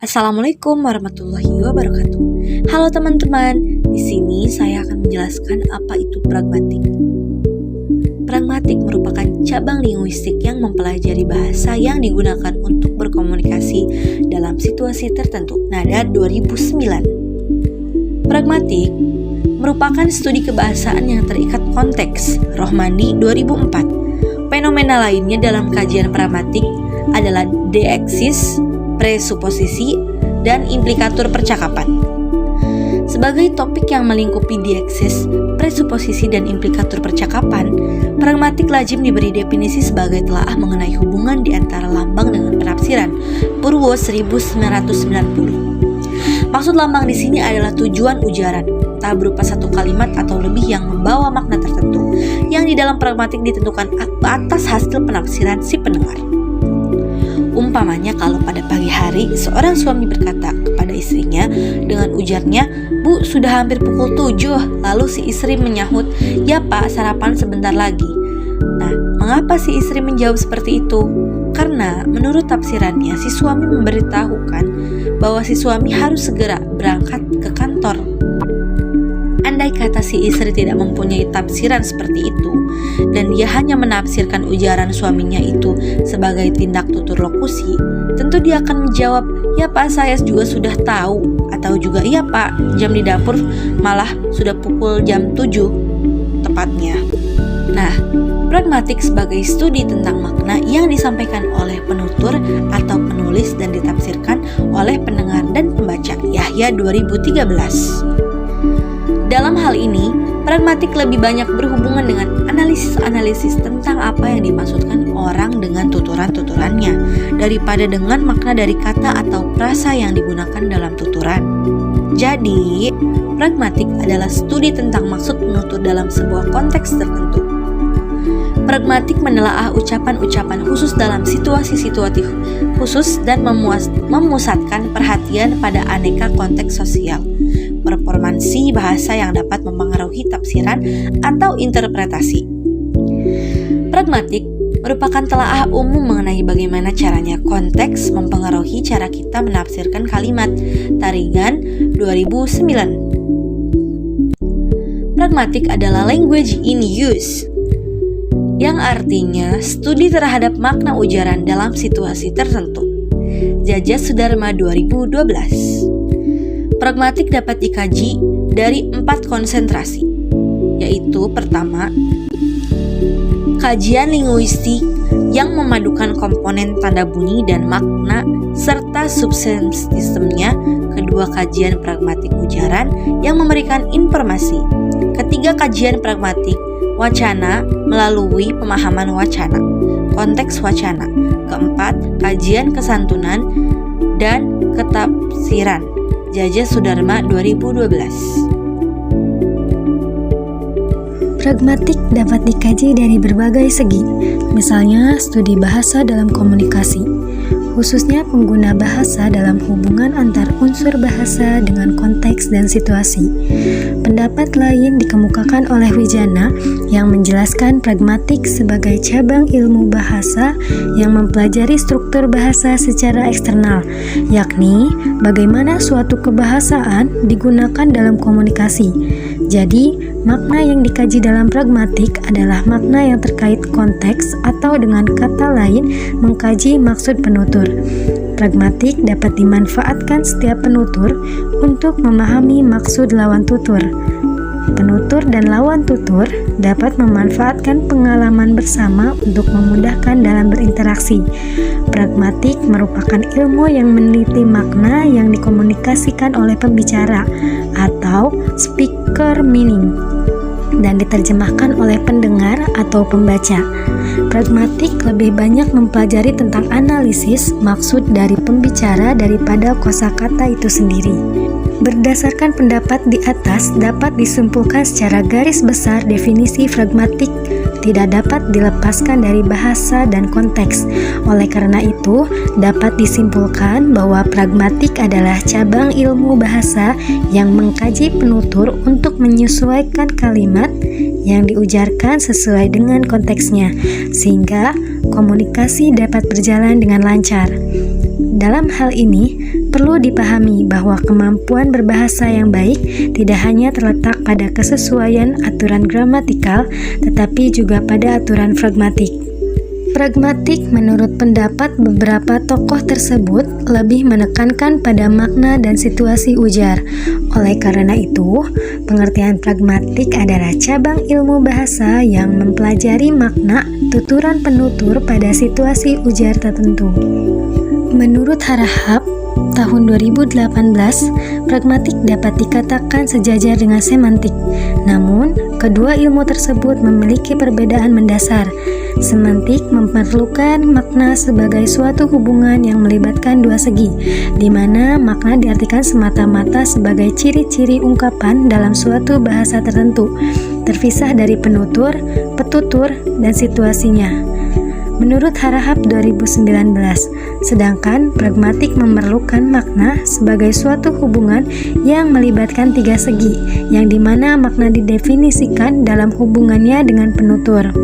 Assalamualaikum warahmatullahi wabarakatuh. Halo teman-teman, di sini saya akan menjelaskan apa itu pragmatik. Pragmatik merupakan cabang linguistik yang mempelajari bahasa yang digunakan untuk berkomunikasi dalam situasi tertentu. Nada 2009. Pragmatik merupakan studi kebahasaan yang terikat konteks. Rohmani 2004. Fenomena lainnya dalam kajian pragmatik adalah deeksis, presuposisi, dan implikatur percakapan. Sebagai topik yang melingkupi deeksis, presuposisi, dan implikatur percakapan, pragmatik lazim diberi definisi sebagai telaah mengenai hubungan di antara lambang dengan penafsiran. Purwo 1990. Maksud lambang di sini adalah tujuan ujaran, entah berupa satu kalimat atau lebih yang membawa makna tertentu, yang di dalam pragmatik ditentukan atas hasil penafsiran si pendengar. Umpamanya kalau pada pagi hari seorang suami berkata kepada istrinya dengan ujarnya, "Bu, sudah hampir pukul 7." Lalu si istri menyahut, "Ya Pak, sarapan sebentar lagi." Nah, mengapa si istri menjawab seperti itu? Karena menurut tafsirannya si suami memberitahukan bahwa si suami harus segera berangkat ke kantor. Andai kata si istri tidak mempunyai tafsiran seperti itu, dan dia hanya menafsirkan ujaran suaminya itu sebagai tindak tutur lokusi, tentu dia akan menjawab, "Ya Pak, saya juga sudah tahu." Atau juga, "Ya Pak, jam di dapur malah sudah pukul jam 7 tepatnya." Nah, pragmatik sebagai studi tentang makna yang disampaikan oleh penutur atau penulis dan ditafsirkan oleh pendengar dan pembaca. Yahya 2013. Dalam hal ini, pragmatik lebih banyak berhubungan dengan analisis-analisis tentang apa yang dimaksudkan orang dengan tuturan-tuturannya daripada dengan makna dari kata atau frasa yang digunakan dalam tuturan. Jadi, pragmatik adalah studi tentang maksud penutur dalam sebuah konteks tertentu. Pragmatik menelaah ucapan-ucapan khusus dalam situasi-situasi khusus dan memusatkan perhatian pada aneka konteks sosial, performansi bahasa yang dapat mempengaruhi tafsiran atau interpretasi. Pragmatik merupakan telaah umum mengenai bagaimana caranya konteks mempengaruhi cara kita menafsirkan kalimat. Taringan 2009. Pragmatik adalah language in use, yang artinya studi terhadap makna ujaran dalam situasi tertentu. Jajah Sudarma 2012. Pragmatik dapat dikaji dari 4 konsentrasi, yaitu pertama, kajian linguistik yang memadukan komponen tanda bunyi dan makna serta subsistemnya. Kedua, kajian pragmatik ujaran yang memberikan informasi. Ketiga, kajian pragmatik wacana melalui pemahaman wacana, konteks wacana. Keempat, kajian kesantunan dan ketafsiran. Jajah Sudarma 2012. Pragmatik dapat dikaji dari berbagai segi, misalnya studi bahasa dalam komunikasi, khususnya pengguna bahasa dalam hubungan antar unsur bahasa dengan konteks dan situasi. Pendapat lain dikemukakan oleh Wijana yang menjelaskan pragmatik sebagai cabang ilmu bahasa yang mempelajari struktur bahasa secara eksternal, yakni bagaimana suatu kebahasaan digunakan dalam komunikasi. Jadi, makna yang dikaji dalam pragmatik adalah makna yang terkait konteks atau dengan kata lain mengkaji maksud penutur. Pragmatik dapat dimanfaatkan setiap penutur untuk memahami maksud lawan tutur. Penutur dan lawan tutur dapat memanfaatkan pengalaman bersama untuk memudahkan dalam berinteraksi. Pragmatik merupakan ilmu yang meneliti makna yang dikomunikasikan oleh pembicara atau speaker meaning dan diterjemahkan oleh pendengar atau pembaca. Pragmatik lebih banyak mempelajari tentang analisis maksud dari pembicara daripada kosakata itu sendiri. Berdasarkan pendapat di atas, dapat disimpulkan secara garis besar definisi pragmatik tidak dapat dilepaskan dari bahasa dan konteks. Oleh karena itu, dapat disimpulkan bahwa pragmatik adalah cabang ilmu bahasa yang mengkaji penutur untuk menyesuaikan kalimat yang diujarkan sesuai dengan konteksnya, sehingga komunikasi dapat berjalan dengan lancar. Dalam hal ini, perlu dipahami bahwa kemampuan berbahasa yang baik tidak hanya terletak pada kesesuaian aturan gramatikal, tetapi juga pada aturan pragmatik. Pragmatik menurut pendapat beberapa tokoh tersebut lebih menekankan pada makna dan situasi ujar. Oleh karena itu, pengertian pragmatik adalah cabang ilmu bahasa yang mempelajari makna tuturan penutur pada situasi ujar tertentu. Menurut Harahap, tahun 2018, pragmatik dapat dikatakan sejajar dengan semantik. Namun, kedua ilmu tersebut memiliki perbedaan mendasar. Semantik memerlukan makna sebagai suatu hubungan yang melibatkan dua segi, di mana makna diartikan semata-mata sebagai ciri-ciri ungkapan dalam suatu bahasa tertentu, terpisah dari penutur, petutur, dan situasinya. Menurut Harahap 2019, sedangkan pragmatik memerlukan makna sebagai suatu hubungan yang melibatkan tiga segi, yang dimana makna didefinisikan dalam hubungannya dengan penutur.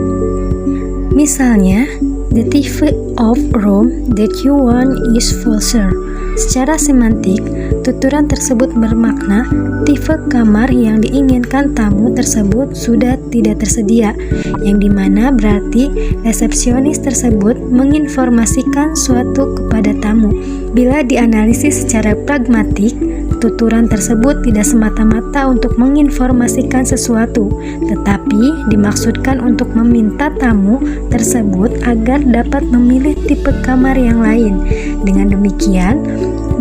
Misalnya, the TV of room that you want is falser. Secara semantik, tuturan tersebut bermakna tipe kamar yang diinginkan tamu tersebut sudah tidak tersedia, yang dimana berarti resepsionis tersebut menginformasikan suatu kepada tamu. Bila dianalisis secara pragmatik, tuturan tersebut tidak semata-mata untuk menginformasikan sesuatu, tetapi dimaksudkan untuk meminta tamu tersebut agar dapat memilih tipe kamar yang lain. Dengan demikian,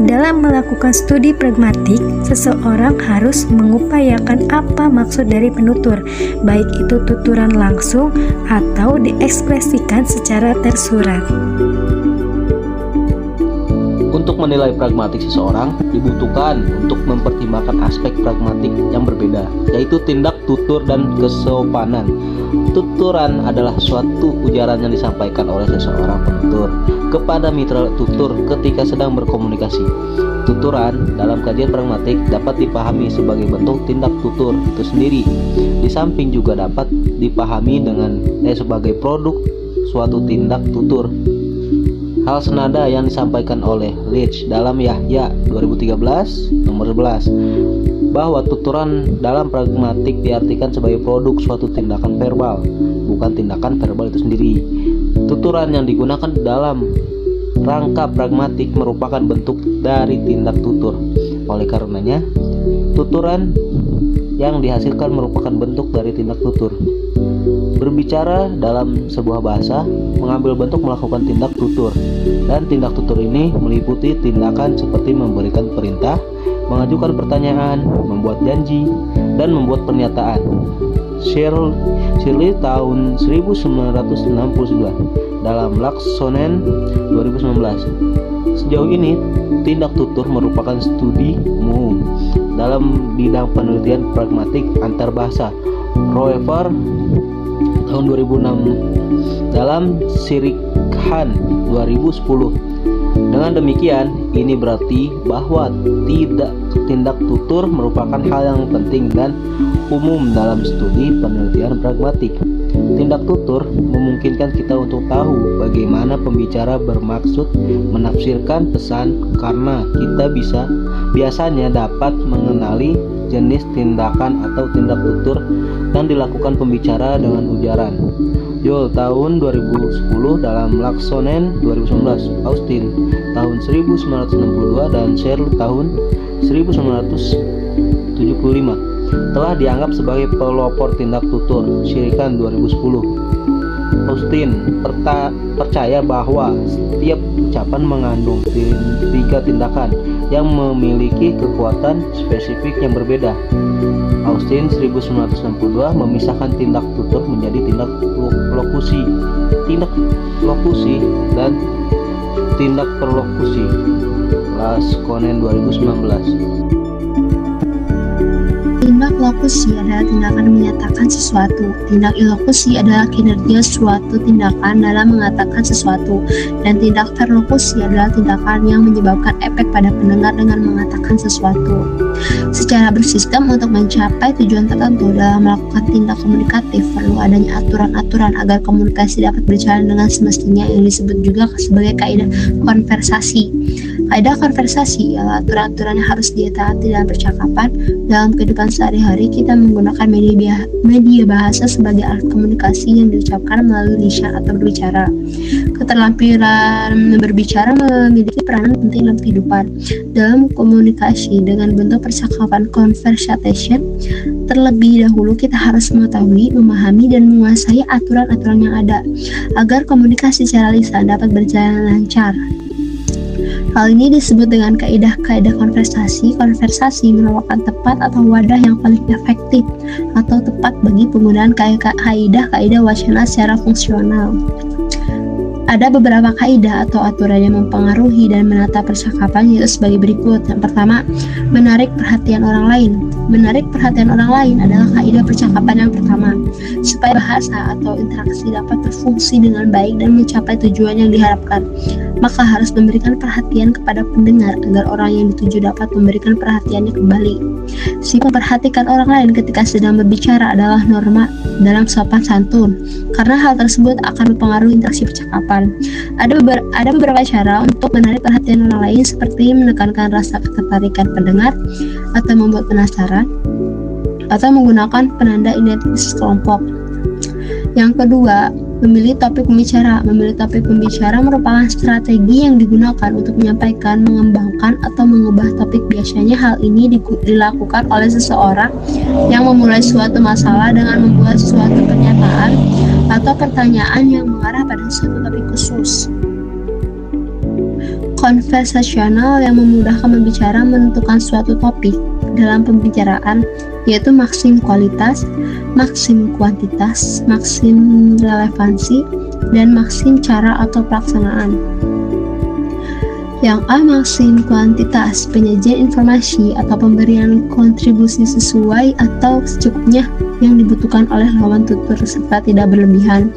dalam melakukan studi pragmatik, seseorang harus mengupayakan apa maksud dari penutur, baik itu tuturan langsung atau diekspresikan secara tersurat. Untuk menilai pragmatik seseorang, dibutuhkan untuk mempertimbangkan aspek pragmatik yang berbeda, yaitu tindak tutur dan kesopanan. Tuturan adalah suatu ujaran yang disampaikan oleh seseorang penutur kepada mitra tutur ketika sedang berkomunikasi. Tuturan dalam kajian pragmatik dapat dipahami sebagai bentuk tindak tutur itu sendiri. Di samping juga dapat dipahami sebagai produk suatu tindak tutur. Hal senada yang disampaikan oleh Leach dalam Yahya 2013 nomor 11, bahwa tuturan dalam pragmatik diartikan sebagai produk suatu tindakan verbal, bukan tindakan verbal itu sendiri. Tuturan yang digunakan dalam rangka pragmatik merupakan bentuk dari tindak tutur. Oleh karenanya, tuturan yang dihasilkan merupakan bentuk dari tindak tutur. Berbicara dalam sebuah bahasa mengambil bentuk melakukan tindak tutur, dan tindak tutur ini meliputi tindakan seperti memberikan perintah, mengajukan pertanyaan, membuat janji, dan membuat pernyataan. Shirley tahun 1969 dalam Laaksonen 2019. Sejauh ini, tindak tutur merupakan studi umum dalam bidang penelitian pragmatik antar bahasa. Roever tahun 2006 dalam Sirikhan 2010. Dengan demikian, ini berarti bahwa tindak tutur merupakan hal yang penting dan umum dalam studi penelitian pragmatik. Tindak tutur memungkinkan kita untuk tahu bagaimana pembicara bermaksud menafsirkan pesan, karena kita biasanya dapat mengenali jenis tindakan atau tindak tutur yang dilakukan pembicara dengan ujaran. Joel tahun 2010 dalam Laaksonen 2019, Austin tahun 1962 dan Searle tahun 1975 telah dianggap sebagai pelopor tindak tutur. Sirikhan 2010. Austin percaya bahwa setiap ucapan mengandung tiga tindakan yang memiliki kekuatan spesifik yang berbeda. Austin 1962 memisahkan tindak tutur menjadi tindak lokusi dan tindak perlokusi. Laaksonen 2019. Tindak lokusi adalah tindakan menyatakan sesuatu. Tindak ilokusi adalah kinerja suatu tindakan dalam mengatakan sesuatu. Dan tindak perlokusi adalah tindakan yang menyebabkan efek pada pendengar dengan mengatakan sesuatu. Secara bersistem, untuk mencapai tujuan tertentu dalam melakukan tindak komunikatif, perlu adanya aturan-aturan agar komunikasi dapat berjalan dengan semestinya, yang disebut juga sebagai kaidah konversasi. Kaidah konversasi ialah aturan-aturan yang harus ditaati dalam percakapan. Dalam kehidupan sehari-hari, kita menggunakan media bahasa sebagai alat komunikasi yang diucapkan melalui lisan atau berbicara. Keterampilan berbicara memiliki peranan penting dalam kehidupan. Dalam komunikasi dengan bentuk percakapan conversation, terlebih dahulu kita harus mengetahui, memahami, dan menguasai aturan-aturan yang ada agar komunikasi secara lisan dapat berjalan lancar. Hal ini disebut dengan kaidah-kaidah konversasi. Konversasi merupakan tempat atau wadah yang paling efektif atau tepat bagi penggunaan kaidah-kaidah wacana secara fungsional. Ada beberapa kaidah atau aturan yang mempengaruhi dan menata percakapan, yaitu sebagai berikut. Yang pertama, menarik perhatian orang lain. Menarik perhatian orang lain adalah kaidah percakapan yang pertama. Supaya bahasa atau interaksi dapat berfungsi dengan baik dan mencapai tujuan yang diharapkan, maka harus memberikan perhatian kepada pendengar agar orang yang dituju dapat memberikan perhatiannya kembali. Si memperhatikan orang lain ketika sedang berbicara adalah norma dalam sopan santun, karena hal tersebut akan mempengaruhi interaksi percakapan. Ada beberapa cara untuk menarik perhatian orang lain, seperti menekankan rasa ketertarikan pendengar, atau membuat penasaran, atau menggunakan penanda identitas kelompok. Yang kedua, memilih topik pembicara. Memilih topik pembicara merupakan strategi yang digunakan untuk menyampaikan, mengembangkan, atau mengubah topik. Biasanya hal ini dilakukan oleh seseorang yang memulai suatu masalah dengan membuat suatu pernyataan atau pertanyaan yang mengarah pada suatu topik khusus. Konversasional yang memudahkan pembicara menentukan suatu topik dalam pembicaraan, yaitu maksim kualitas, maksim kuantitas, maksim relevansi, dan maksim cara atau pelaksanaan. Yang A, maksim kuantitas, penyajian informasi atau pemberian kontribusi sesuai atau secukupnya yang dibutuhkan oleh lawan tutur serta tidak berlebihan.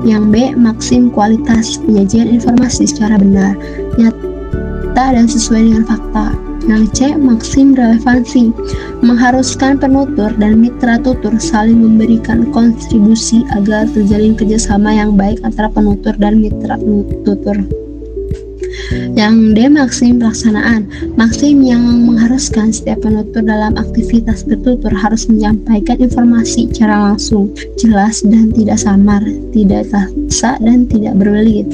Yang B, maksim kualitas, penyajian informasi secara benar, nyata, dan sesuai dengan fakta. Yang C, maksim relevansi, mengharuskan penutur dan mitra tutur saling memberikan kontribusi agar terjalin kerjasama yang baik antara penutur dan mitra tutur. Yang D, maksim pelaksanaan, maksim yang mengharuskan setiap penutur dalam aktivitas bertutur harus menyampaikan informasi secara langsung, jelas, dan tidak samar, tidak terasa, dan tidak berbelit.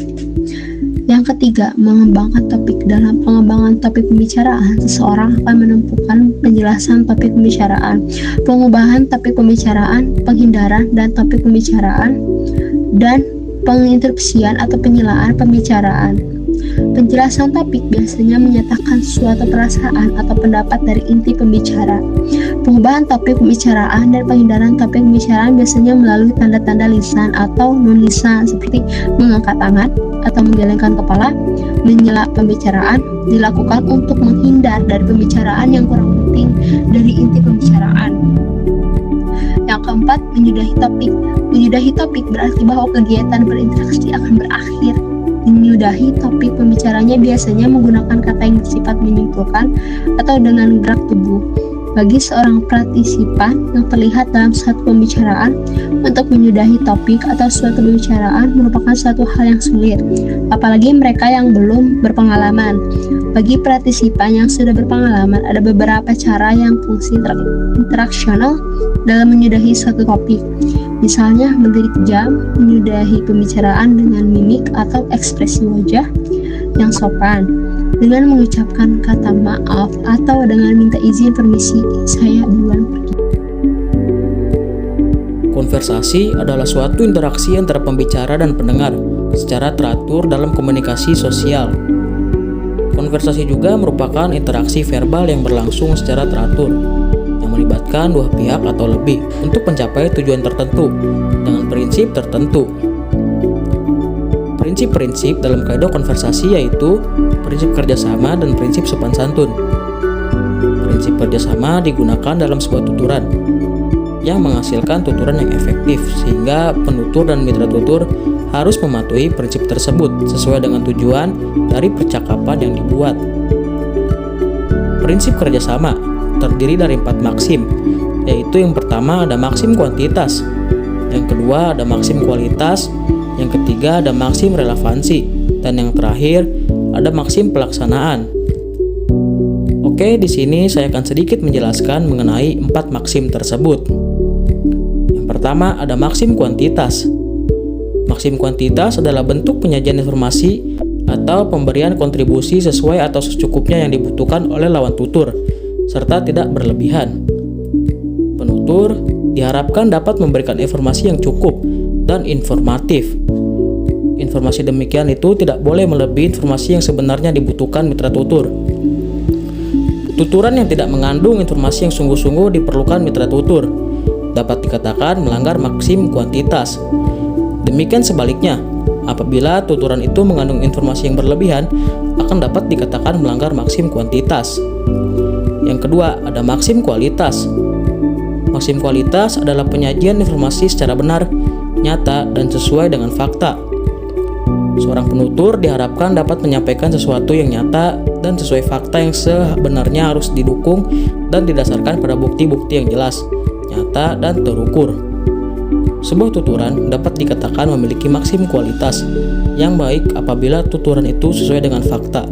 Yang ketiga, mengembangkan topik. Dalam pengembangan topik pembicaraan, seseorang akan menemukan penjelasan topik pembicaraan, pengubahan topik pembicaraan, penghindaran dan topik pembicaraan, dan penginterupsian atau penyelaan pembicaraan. Penjelasan topik biasanya menyatakan suatu perasaan atau pendapat dari inti pembicara. Pengubahan topik pembicaraan dan penghindaran topik pembicaraan biasanya melalui tanda-tanda lisan atau non-lisan, seperti mengangkat tangan atau menggelengkan kepala. Menyela pembicaraan dilakukan untuk menghindar dari pembicaraan yang kurang penting dari inti pembicaraan. Yang keempat, menyudahi topik. Menyudahi topik berarti bahwa kegiatan berinteraksi akan berakhir. Menyudahi topik pembicaranya biasanya menggunakan kata yang bersifat menyimpulkan atau dengan gerak tubuh. Bagi seorang partisipan yang terlibat dalam suatu pembicaraan, untuk menyudahi topik atau suatu pembicaraan merupakan suatu hal yang sulit, apalagi mereka yang belum berpengalaman. Bagi partisipan yang sudah berpengalaman, ada beberapa cara yang fungsi interaksional dalam menyudahi suatu topik. Misalnya, melirik jam, menyudahi pembicaraan dengan mimik atau ekspresi wajah yang sopan, dengan mengucapkan kata maaf, atau dengan minta izin permisi, saya duluan pergi. Konversasi adalah suatu interaksi antara pembicara dan pendengar secara teratur dalam komunikasi sosial. Konversasi juga merupakan interaksi verbal yang berlangsung secara teratur, yang melibatkan dua pihak atau lebih untuk mencapai tujuan tertentu dengan prinsip tertentu. Prinsip-prinsip dalam kaidah konversasi yaitu prinsip kerjasama dan prinsip sopan santun. Prinsip kerjasama digunakan dalam sebuah tuturan yang menghasilkan tuturan yang efektif, sehingga penutur dan mitra tutur harus mematuhi prinsip tersebut sesuai dengan tujuan dari percakapan yang dibuat. Prinsip kerjasama terdiri dari 4 maksim, yaitu yang pertama ada maksim kuantitas, yang kedua ada maksim kualitas, yang ketiga ada maksim relevansi, dan yang terakhir ada maksim pelaksanaan. Oke, di sini saya akan sedikit menjelaskan mengenai 4 maksim tersebut. Yang pertama ada maksim kuantitas. Maksim kuantitas adalah bentuk penyajian informasi atau pemberian kontribusi sesuai atau secukupnya yang dibutuhkan oleh lawan tutur, serta tidak berlebihan. Penutur diharapkan dapat memberikan informasi yang cukup dan informatif. Informasi demikian itu tidak boleh melebihi informasi yang sebenarnya dibutuhkan mitra tutur. Tuturan yang tidak mengandung informasi yang sungguh-sungguh diperlukan mitra tutur dapat dikatakan melanggar maksim kuantitas. Demikian sebaliknya, apabila tuturan itu mengandung informasi yang berlebihan, akan dapat dikatakan melanggar maksim kuantitas. Yang kedua, ada maksim kualitas. Maksim kualitas adalah penyajian informasi secara benar, nyata, dan sesuai dengan fakta. Seorang penutur diharapkan dapat menyampaikan sesuatu yang nyata dan sesuai fakta yang sebenarnya harus didukung dan didasarkan pada bukti-bukti yang jelas, nyata, dan terukur. Sebuah tuturan dapat dikatakan memiliki maksim kualitas yang baik apabila tuturan itu sesuai dengan fakta,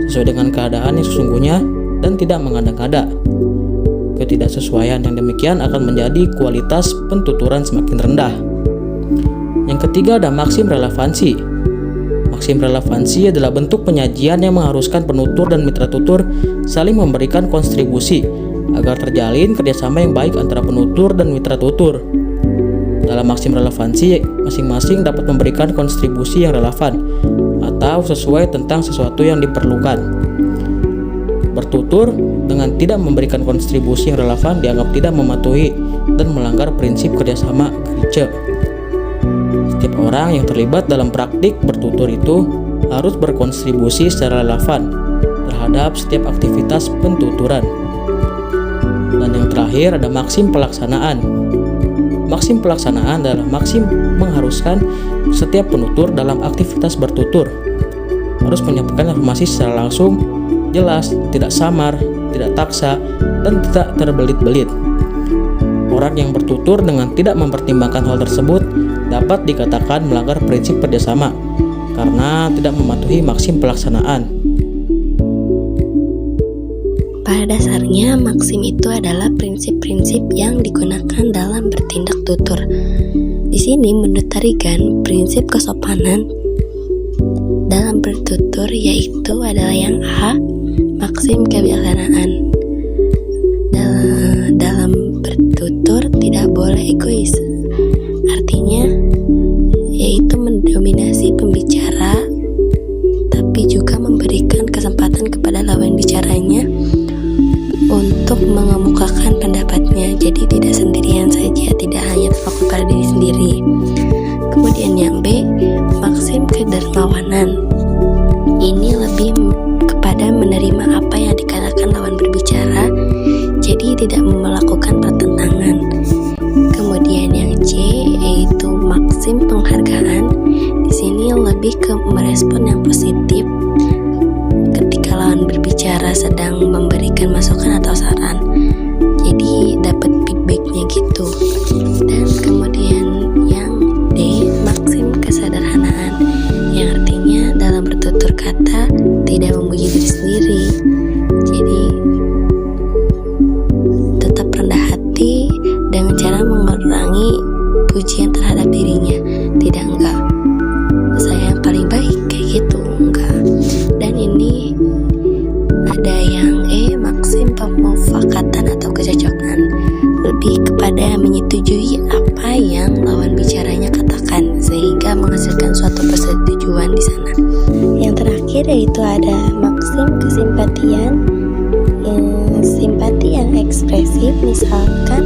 sesuai dengan keadaan yang sesungguhnya, dan tidak mengada-ngada. Ketidaksesuaian yang demikian akan menjadi kualitas pentuturan semakin rendah. Yang ketiga ada maksim relevansi. Maksim relevansi adalah bentuk penyajian yang mengharuskan penutur dan mitra tutur saling memberikan kontribusi agar terjalin kerjasama yang baik antara penutur dan mitra tutur. Dalam maksim relevansi, masing-masing dapat memberikan kontribusi yang relevan atau sesuai tentang sesuatu yang diperlukan. Bertutur dengan tidak memberikan kontribusi yang relevan dianggap tidak mematuhi dan melanggar prinsip kerjasama gereja. Setiap orang yang terlibat dalam praktik bertutur itu harus berkontribusi secara relevan terhadap setiap aktivitas pentuturan. Dan yang terakhir ada maksim pelaksanaan. Maksim pelaksanaan adalah maksim mengharuskan setiap penutur dalam aktivitas bertutur harus menyampaikan informasi secara langsung, jelas, tidak samar, tidak taksa, dan tidak terbelit-belit. Orang yang bertutur dengan tidak mempertimbangkan hal tersebut dapat dikatakan melanggar prinsip kerjasama karena tidak mematuhi maksim pelaksanaan. Pada dasarnya, maksim itu adalah prinsip-prinsip yang digunakan dalam bertindak tutur. Di sini menurut Tarigan, prinsip kesopanan dalam bertutur yaitu adalah yang A, maksim kebiasaan. Dalam bertutur tidak boleh egois. Artinya, yaitu mendominasi pembicara, tapi juga memberikan kesempatan kepada lawan bicaranya untuk mengemukakan pendapatnya. Jadi tidak sendirian saja, tidak hanya terfokus pada diri sendiri. Kemudian yang B, maksim kedermawanan. Ini lebih kepada menerima apa yang dikatakan lawan berbicara, jadi tidak melakukan pertentangan. Kemudian yang C, yaitu maksim penghargaan. Di sini lebih ke merespon yang positif ketika lawan berbicara sedang memberikan masukan atau saran. Jadi dapat feedbacknya gitu. Dan kemudian yang D, maksim kesederhanaan, yang artinya dalam bertutur kata tidak memuji diri sendiri. Jadi tetap rendah hati dengan cara mengurangi pujian terhadap dirinya. Tidak, enggak, saya yang paling baik kayak gitu, enggak. Dan ini ada yang E, maksim pemufakatan atau kecocokan, lebih kepada menyetujui apa yang lawan bicaranya katakan sehingga menghasilkan suatu persetujuan di sana. Yang terakhir yaitu ada maksim kesimpatian, simpati yang ekspresif, misalkan